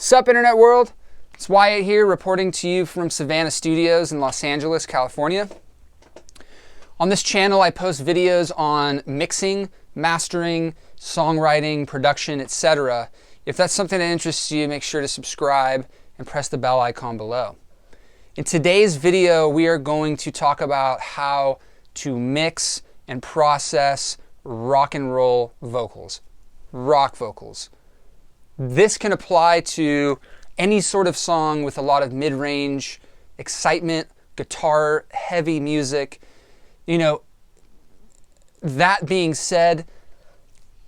Sup, Internet World? It's Wyatt here, reporting to you from Savannah Studios in Los Angeles, California. On this channel, I post videos on mixing, mastering, songwriting, production, etc. If that's something that interests you, make sure to subscribe and press the bell icon below. In today's video, we are going to talk about how to mix and process rock and roll vocals, rock vocals. This can apply to any sort of song with a lot of mid-range excitement, guitar, heavy music. You know, that being said,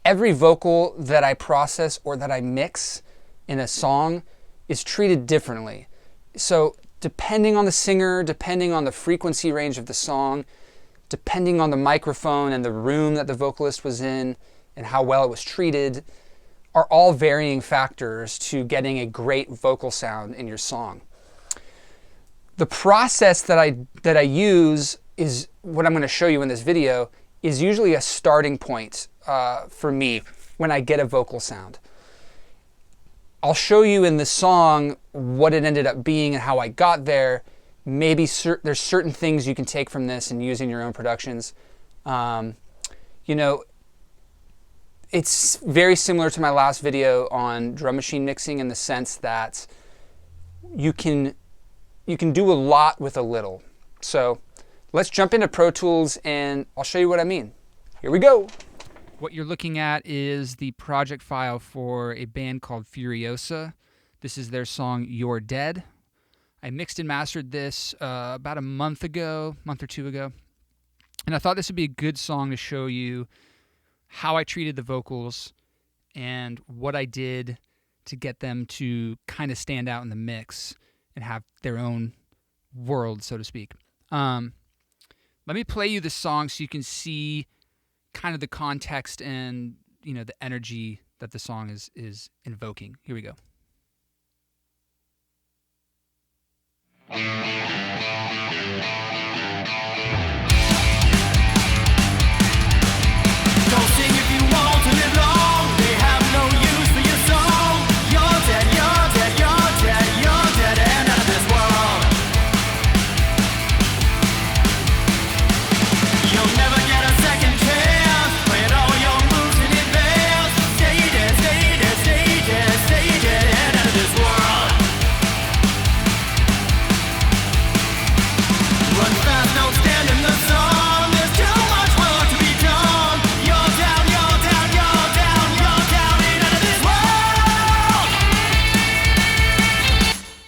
every vocal that I process or that I mix in a song is treated differently. So depending on the singer, depending on the frequency range of the song, depending on the microphone and the room that the vocalist was in and how well it was treated, are all varying factors to getting a great vocal sound in your song. The process that I use is what I'm going to show you in this video is usually a starting point for me when I get a vocal sound. I'll show you in the song what it ended up being and how I got there. Maybe there's certain things you can take from this and use in your own productions. It's very similar to my last video on drum machine mixing in the sense that you can do a lot with a little. So let's jump into Pro Tools and I'll show you what I mean. Here we go. What you're looking at is the project file for a band called Furiosa. This is their song You're Dead. I mixed and mastered this about a month or two ago. And I thought this would be a good song to show you how I treated the vocals and what I did to get them to kind of stand out in the mix and have their own world, so to speak. Let me play you the song so you can see kind of the context and, you know, the energy that the song is invoking. Here we go.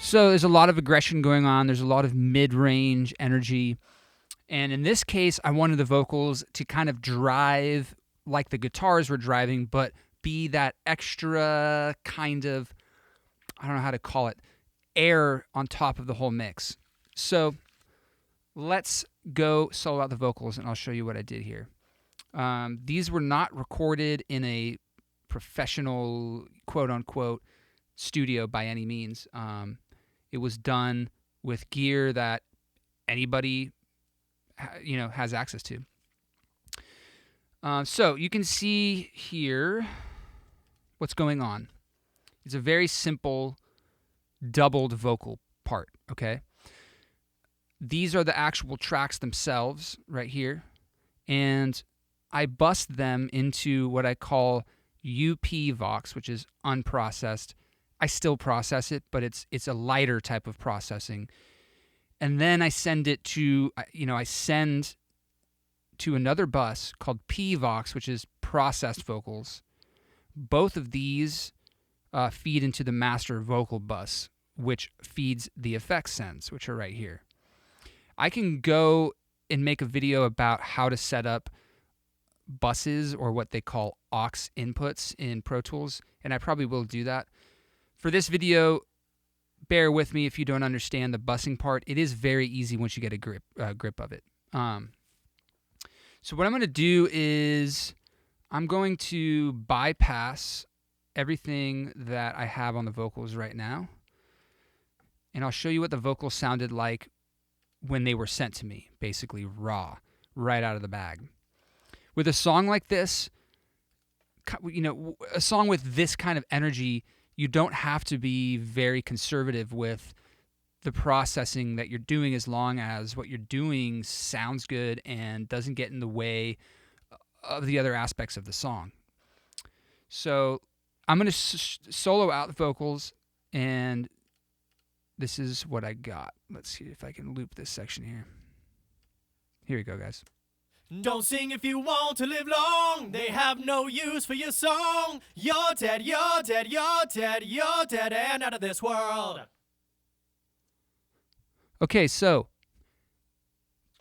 So there's a lot of aggression going on. There's a lot of mid-range energy. And in this case, I wanted the vocals to kind of drive like the guitars were driving, but be that extra kind of, I don't know how to call it, air on top of the whole mix. So let's go solo out the vocals and I'll show you what I did here. These were not recorded in a professional, quote-unquote, studio by any means. It was done with gear that anybody, has access to. So you can see here what's going on. It's a very simple doubled vocal part, okay? These are the actual tracks themselves right here. And I bust them into what I call UP Vox, which is unprocessed. I still process it, but it's a lighter type of processing. And then I send it to, I send to another bus called P-Vox, which is processed vocals. Both of these feed into the master vocal bus, which feeds the effects sends, which are right here. I can go and make a video about how to set up buses or what they call aux inputs in Pro Tools, and I probably will do that. For this video, bear with me if you don't understand the bussing part. It is very easy once you get a grip of it. So what I'm going to do is I'm going to bypass everything that I have on the vocals right now, and I'll show you what the vocals sounded like when they were sent to me, basically raw, right out of the bag. With a song like this, a song with this kind of energy, you don't have to be very conservative with the processing that you're doing, as long as what you're doing sounds good and doesn't get in the way of the other aspects of the song. So I'm going to solo out the vocals, and this is what I got. Let's see if I can loop this section here. Here we go, guys. Don't sing if you want to live long. They have no use for your song. You're dead, you're dead, you're dead, you're dead and out of this world. Okay, so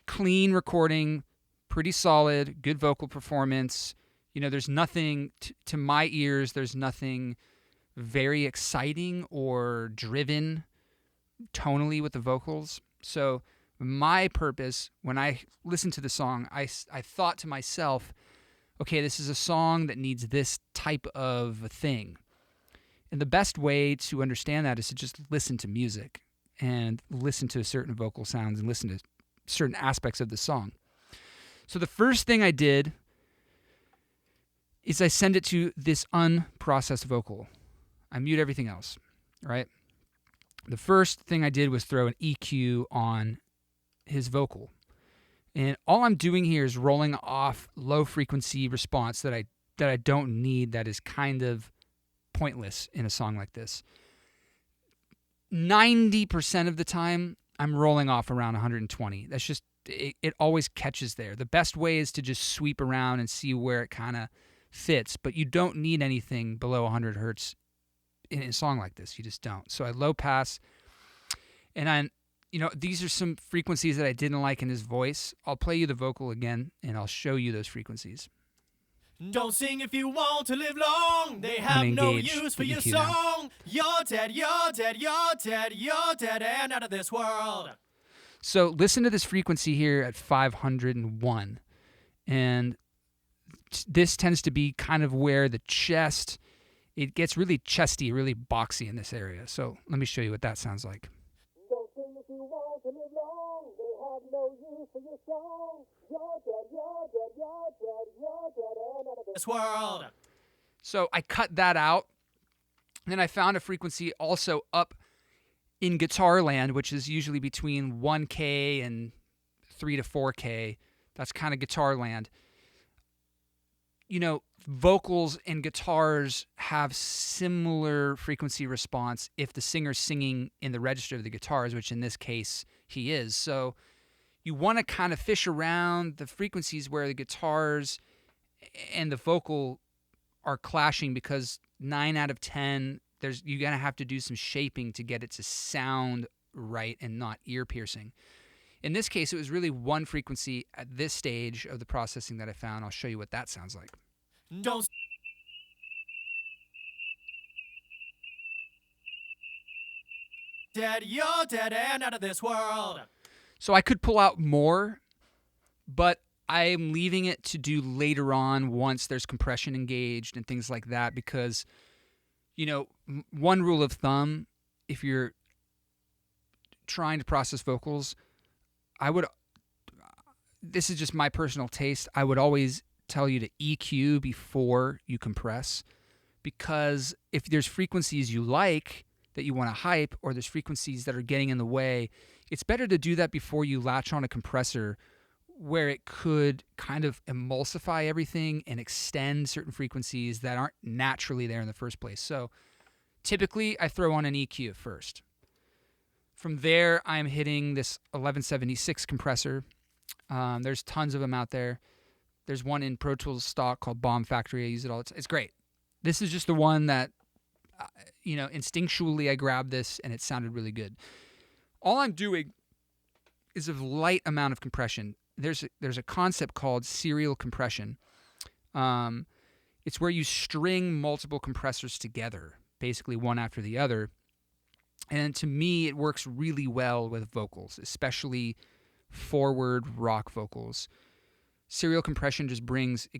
clean recording, pretty solid, good vocal performance. You know, there's nothing, to my ears, there's nothing very exciting or driven tonally with the vocals. So my purpose, when I listened to the song, I thought to myself, okay, this is a song that needs this type of thing. And the best way to understand that is to just listen to music and listen to certain vocal sounds and listen to certain aspects of the song. So the first thing I did is I send it to this unprocessed vocal. I mute everything else, right? The first thing I did was throw an EQ on his vocal. And all I'm doing here is rolling off low frequency response that I don't need, that is kind of pointless in a song like this. 90% of the time, I'm rolling off around 120. That's just, it always catches there. The best way is to just sweep around and see where it kind of fits, but you don't need anything below 100 hertz in a song like this. You just don't. So I low pass, and these are some frequencies that I didn't like in his voice. I'll play you the vocal again, and I'll show you those frequencies. Don't sing if you want to live long. They have no use for your song. You're dead, you're dead, you're dead, you're dead and out of this world. So listen to this frequency here at 501. And this tends to be kind of where the chest, it gets really chesty, really boxy in this area. So let me show you what that sounds like. Don't sing if you want to live long. They have no use for your song. You're dead, you're dead, you're dead, you're dead and out of this world. So I cut that out. Then I found a frequency also up in guitar land, which is usually between 1K and 3 to 4K. That's kind of guitar land. You know, vocals and guitars have similar frequency response if the singer's singing in the register of the guitars, which in this case he is. So you want to kind of fish around the frequencies where the guitars and the vocal are clashing, because 9 out of 10, you're going to have to do some shaping to get it to sound right and not ear piercing. In this case, it was really one frequency at this stage of the processing that I found. I'll show you what that sounds like. Don't. Dead, you're dead and out of this world. So I could pull out more, but I am leaving it to do later on once there's compression engaged and things like that, because, you know, one rule of thumb, if you're trying to process vocals, this is just my personal taste, I would always tell you to EQ before you compress, because if there's frequencies you like that you want to hype, or there's frequencies that are getting in the way, it's better to do that before you latch on a compressor where it could kind of emulsify everything and extend certain frequencies that aren't naturally there in the first place. So typically I throw on an EQ first. From there, I'm hitting this 1176 compressor. There's tons of them out there. There's one in Pro Tools stock called Bomb Factory. I use it all. It's great. This is just the one that, instinctually I grabbed this and it sounded really good. All I'm doing is a light amount of compression. There's a concept called serial compression. It's where you string multiple compressors together, basically one after the other. And to me, it works really well with vocals, especially forward rock vocals. Serial compression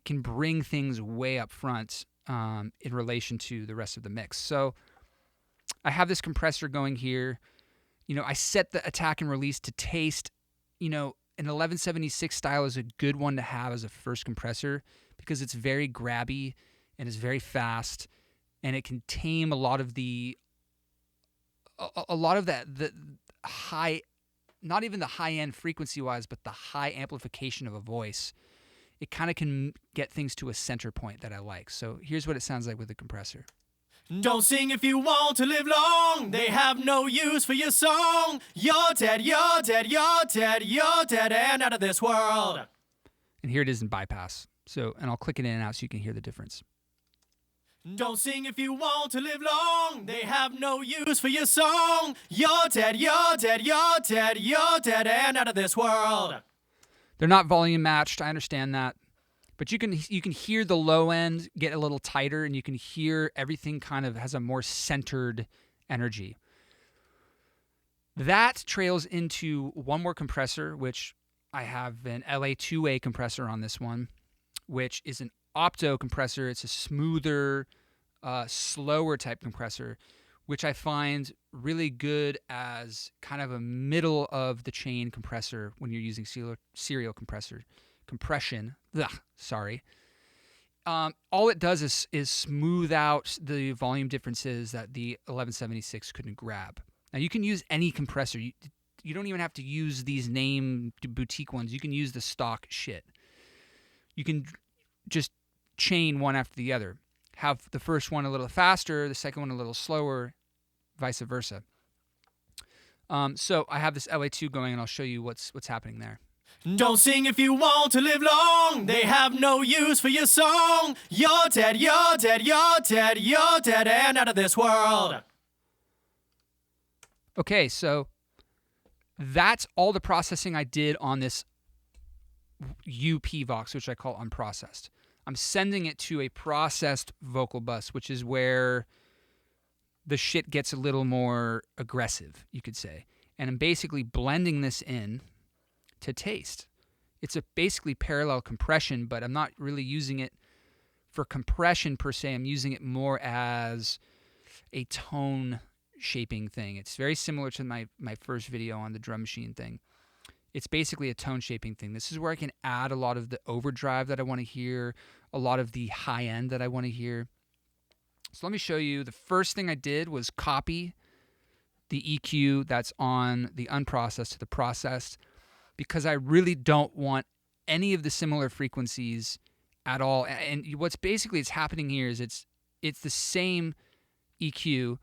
can bring things way up front in relation to the rest of the mix. So I have this compressor going here. I set the attack and release to taste. An 1176 style is a good one to have as a first compressor because it's very grabby and it's very fast and it can tame a lot of that the high, not even the high end frequency wise, but the high amplification of a voice. It kind of can get things to a center point that I like. So here's what it sounds like with the compressor. Don't sing if you want to live long. They have no use for your song. You're dead, you're dead, you're dead, you're dead and out of this world. And here it is in bypass. So, and I'll click it in and out so you can hear the difference. Don't sing if you want to live long. They have no use for your song. You're dead, you're dead, you're dead, you're dead and out of this world. They're not volume matched. I understand that. But you can hear the low end get a little tighter, and you can hear everything kind of has a more centered energy. That trails into one more compressor, which I have an LA2A compressor on this one, which is an opto compressor. It's a smoother, slower type compressor, which I find really good as kind of a middle of the chain compressor when you're using serial compression. All it does is smooth out the volume differences that the 1176 couldn't grab. Now you can use any compressor. You don't even have to use these name boutique ones. You can use the stock shit. You can just chain one after the other. Have the first one a little faster, the second one a little slower, vice versa. So I have this LA2 going, and I'll show you what's happening there. Don't sing if you want to live long. They have no use for your song. You're dead, you're dead, you're dead, you're dead and out of this world. Okay, so that's all the processing I did on this UP Vox, which I call unprocessed. I'm sending it to a processed vocal bus, which is where the shit gets a little more aggressive, you could say. And I'm basically blending this in to taste. It's a basically parallel compression, but I'm not really using it for compression per se. I'm using it more as a tone shaping thing. It's very similar to my first video on the drum machine thing. It's basically a tone shaping thing. This is where I can add a lot of the overdrive that I want to hear, a lot of the high end that I want to hear. So let me show you. The first thing I did was copy the EQ that's on the unprocessed to the processed, because I really don't want any of the similar frequencies at all. And what's basically it's happening here is it's the same EQ,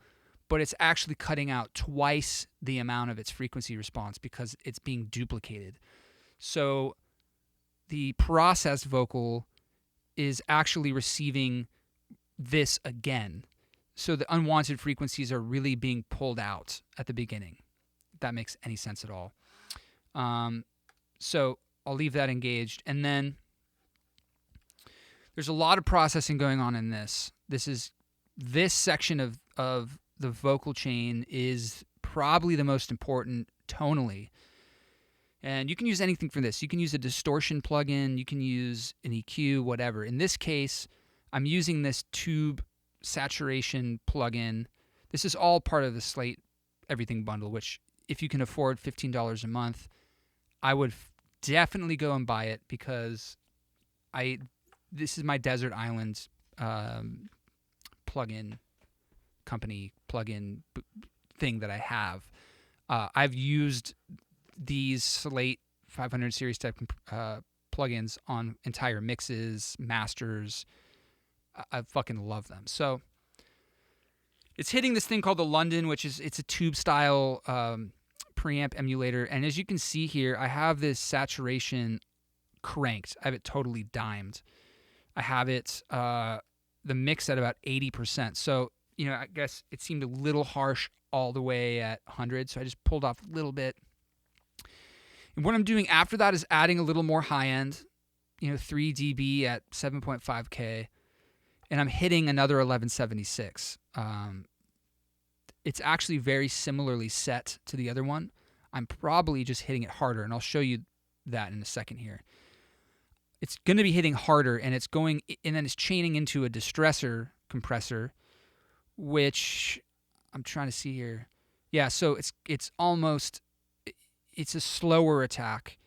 but it's actually cutting out twice the amount of its frequency response because it's being duplicated. So the processed vocal is actually receiving this again. So the unwanted frequencies are really being pulled out at the beginning, if that makes any sense at all. So I'll leave that engaged. And then there's a lot of processing going on in this. This section of the vocal chain is probably the most important tonally. And you can use anything for this. You can use a distortion plugin. You can use an EQ, whatever. In this case, I'm using this tube saturation plugin. This is all part of the Slate Everything bundle, which if you can afford $15 a month, I would definitely go and buy it, because this is my Desert Island plugin company thing that I have. I've used these Slate 500 series type plugins on entire mixes, masters. I fucking love them. So it's hitting this thing called the London, it's a tube style preamp emulator. And as you can see here, I have this saturation cranked. I have it totally dimed. I have it the mix at about 80%. So, I guess it seemed a little harsh all the way at 100. So I just pulled off a little bit. And what I'm doing after that is adding a little more high end, 3 dB at 7.5K. And I'm hitting another 1176. It's actually very similarly set to the other one. I'm probably just hitting it harder, and I'll show you that in a second here. It's going to be hitting harder, and then it's chaining into a distressor compressor, which I'm trying to see here. Yeah, so it's a slower attack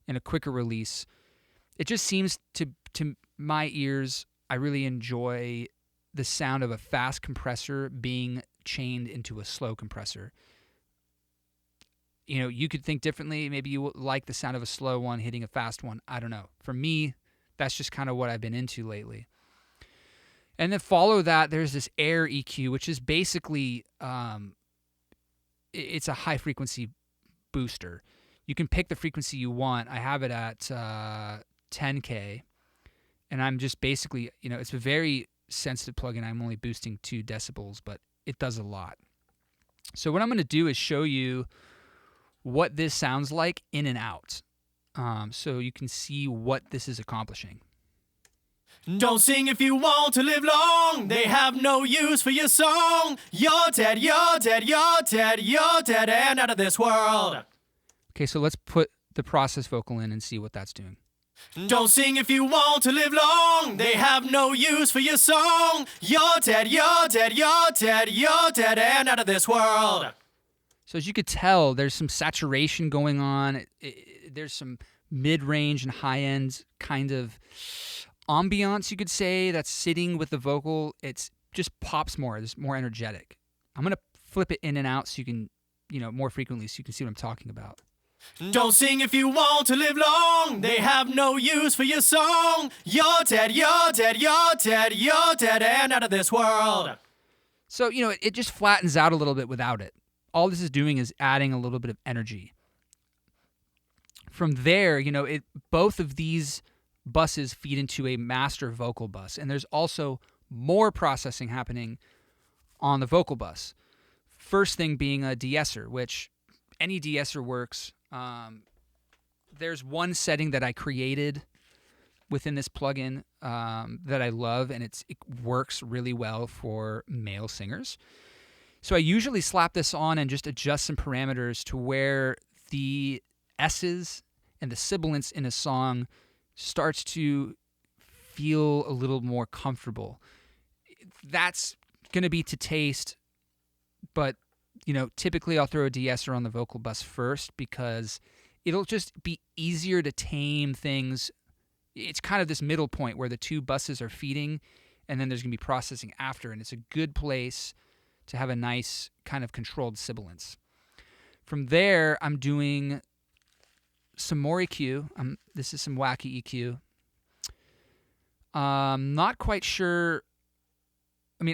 and a quicker release. It just seems to my ears, I really enjoy the sound of a fast compressor being chained into a slow compressor. You could think differently. Maybe you like the sound of a slow one hitting a fast one. I don't know. For me, that's just kind of what I've been into lately. And then follow that, there's this air EQ, which is basically, it's a high frequency booster. You can pick the frequency you want. I have it at 10K, and I'm just basically, it's a very sensitive plugin. I'm only boosting 2 decibels, but it does a lot. So what I'm going to do is show you what this sounds like in and out, so you can see what this is accomplishing. Don't sing if you want to live long. They have no use for your song. You're dead, you're dead, you're dead, you're dead and out of this world. Okay, so let's put the process vocal in and see what that's doing. Don't sing if you want to live long. They have no use for your song. You're dead, you're dead, you're dead, you're dead and out of this world. So as you could tell, there's some saturation going on. There's some mid-range and high-end kind of ambiance, you could say, that's sitting with the vocal. It's just pops more. It's more energetic. I'm going to flip it in and out so you can, more frequently so you can see what I'm talking about. Don't sing if you want to live long. They have no use for your song. You're dead, you're dead, you're dead, you're dead and out of this world. So, it just flattens out a little bit without it. All this is doing is adding a little bit of energy. From there, both of these buses feed into a master vocal bus, and there's also more processing happening on the vocal bus. First thing being a de-esser, which any de-esser works. There's one setting that I created within this plugin that I love, and it works really well for male singers. So I usually slap this on and just adjust some parameters to where the S's and the sibilants in a song starts to feel a little more comfortable. That's going to be to taste, but typically I'll throw a de-esser on the vocal bus first because it'll just be easier to tame things. It's kind of this middle point where the 2 buses are feeding, and then there's going to be processing after, and it's a good place to have a nice kind of controlled sibilance. From there, I'm doing some more EQ. This is some wacky EQ. Not quite sure.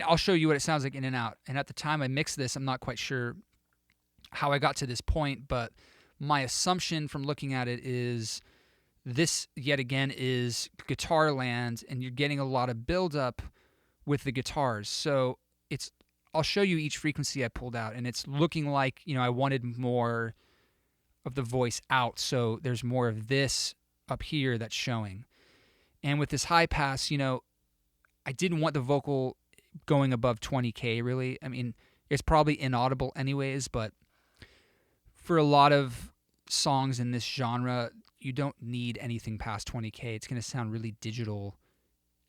I'll show you what it sounds like in and out. And at the time I mixed this, I'm not quite sure how I got to this point, but my assumption from looking at it is this, yet again, is guitar land, and you're getting a lot of buildup with the guitars. So I'll show you each frequency I pulled out, and it's looking like, I wanted more of the voice out, so there's more of this up here that's showing. And with this high pass, I didn't want the vocal going above 20K, really. It's probably inaudible anyways, but for a lot of songs in this genre, you don't need anything past 20K. It's going to sound really digital.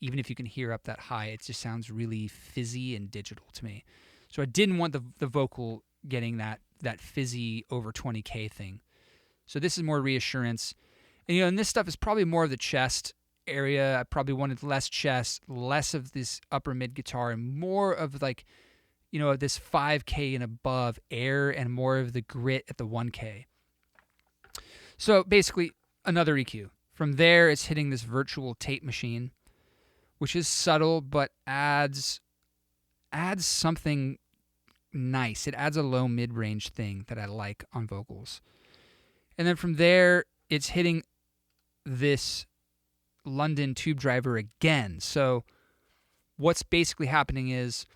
Even if you can hear up that high, it just sounds really fizzy and digital to me. So I didn't want the vocal getting that fizzy over 20K thing. So this is more reassurance. And this stuff is probably more of the chest area. I probably wanted less chest, less of this upper mid guitar, and more of this 5K and above air, and more of the grit at the 1K. So basically another EQ. From there, it's hitting this virtual tape machine, which is subtle but adds something nice. It adds a low mid-range thing that I like on vocals. And then from there, it's hitting this London tube driver again. So what's basically happening is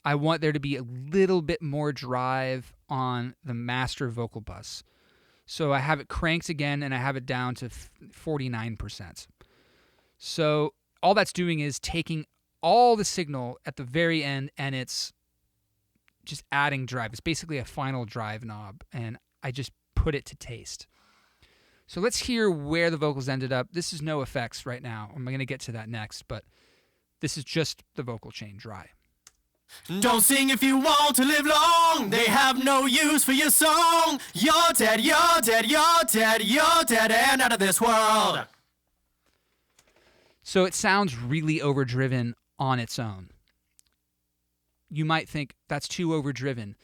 I want there to be a little bit more drive on the master vocal bus. So I have it cranked again, and I have it down to 49%. So all that's doing is taking all the signal at the very end, and it's just adding drive. It's basically a final drive knob, and I just put it to taste. So let's hear where the vocals ended up. This is no effects right now. I'm going to get to that next, but this is just the vocal chain dry. Don't sing if you want to live long. They have no use for your song. You're dead, you're dead, you're dead, you're dead and out of this world. So it sounds really overdriven on its own. you might think that's too overdriven.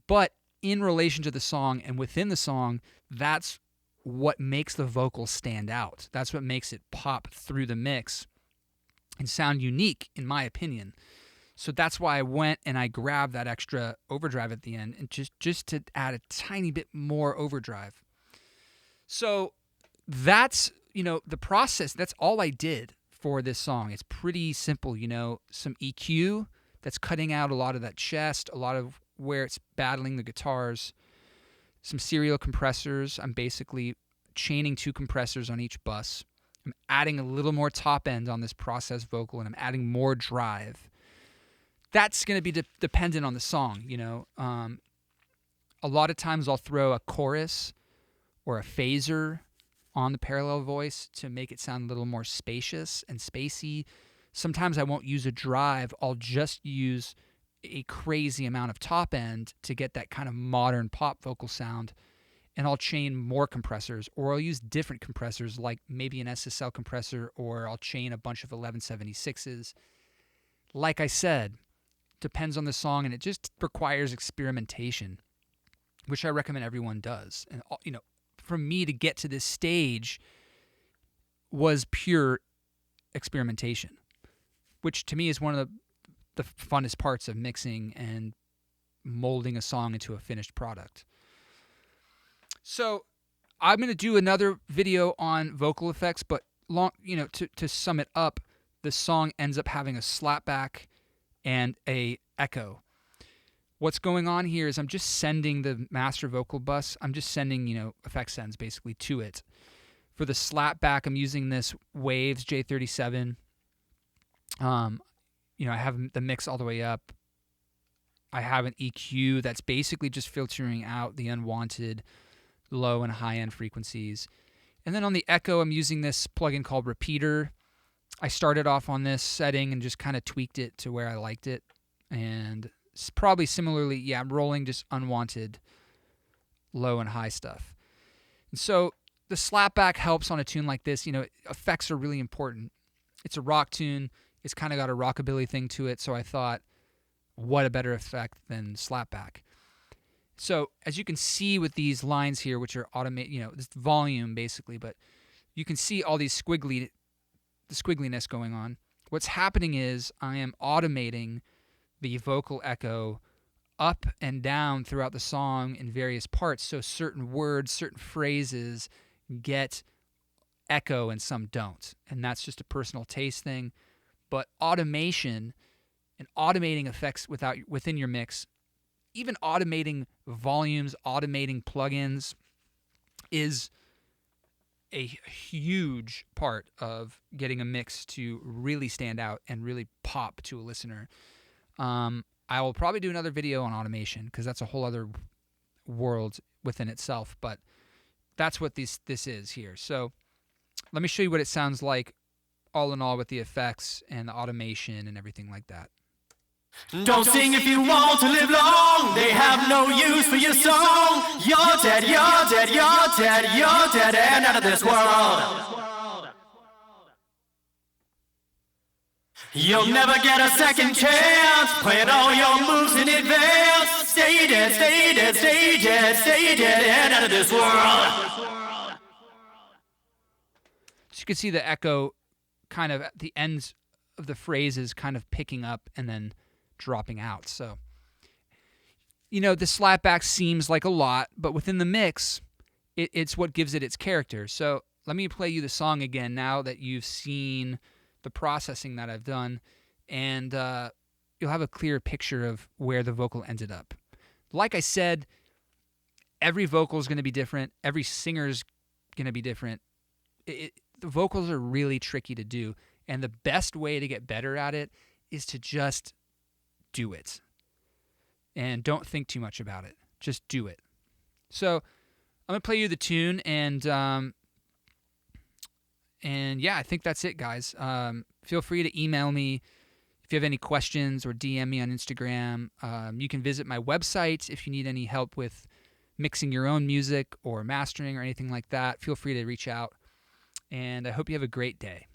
But in relation to the song and within the song, that's what makes the vocals stand out. That's what makes it pop through the mix and sound unique, in my opinion. So that's why I went and I grabbed that extra overdrive at the end, and just to add a tiny bit more overdrive. So that's, the process. That's all I did for this song. It's pretty simple, some EQ that's cutting out a lot of that chest, a lot of where it's battling the guitars, some serial compressors. I'm basically chaining 2 compressors on each bus. I'm adding a little more top end on this processed vocal, and I'm adding more drive. That's going to be dependent on the song, A lot of times I'll throw a chorus or a phaser on the parallel voice to make it sound a little more spacious and spacey. Sometimes I won't use a drive. I'll just use a crazy amount of top end to get that kind of modern pop vocal sound, and I'll chain more compressors, or I'll use different compressors, like maybe an SSL compressor, or I'll chain a bunch of 1176s. Like I said, depends on the song, and it just requires experimentation, which I recommend everyone does. And for me to get to this stage was pure experimentation, which to me is one of the funnest parts of mixing and molding a song into a finished product. So I'm going to do another video on vocal effects, but to sum it up, the song ends up having a slapback and a echo. What's going on here is I'm just sending the master vocal bus. I'm just sending, effect sends basically to it. For the slapback, I'm using this Waves J37. I have the mix all the way up. I have an EQ that's basically just filtering out the unwanted low and high end frequencies. And then on the echo, I'm using this plugin called Repeater. I started off on this setting and just kind of tweaked it to where I liked it. And probably similarly, I'm rolling just unwanted low and high stuff. And so the slapback helps on a tune like this. Effects are really important. It's a rock tune. It's kind of got a rockabilly thing to it. So I thought, what a better effect than slapback. So as you can see with these lines here, which are this volume basically, but you can see all these the squiggliness going on. What's happening is I am automating the vocal echo up and down throughout the song in various parts. So certain words, certain phrases get echo and some don't. And that's just a personal taste thing. But automation and automating effects within your mix, even automating volumes, automating plugins, is a huge part of getting a mix to really stand out and really pop to a listener. I will probably do another video on automation because that's a whole other world within itself, but that's what this is here. So let me show you what it sounds like all in all with the effects and the automation and everything like that. Don't sing if you want to live long. They have no use for your song. You're dead, you're dead, you're dead, you're dead and out of this world. You'll never get a second chance. Playing all your moves in advance. Stay dead, stay dead, stay dead, stay dead and out of this world. So you can see the echo kind of at the ends of the phrases kind of picking up and then dropping out. So, the slapback seems like a lot, but within the mix, it's what gives it its character. So let me play you the song again now that you've seen the processing that I've done, and you'll have a clear picture of where the vocal ended up. Like I said, every vocal is going to be different. Every singer's going to be different. The vocals are really tricky to do, and the best way to get better at it is to just do it. And don't think too much about it. Just do it. So I'm going to play you the tune, and yeah, I think that's it, guys. Feel free to email me if you have any questions, or DM me on Instagram. You can visit my website if you need any help with mixing your own music or mastering or anything like that. Feel free to reach out, and I hope you have a great day.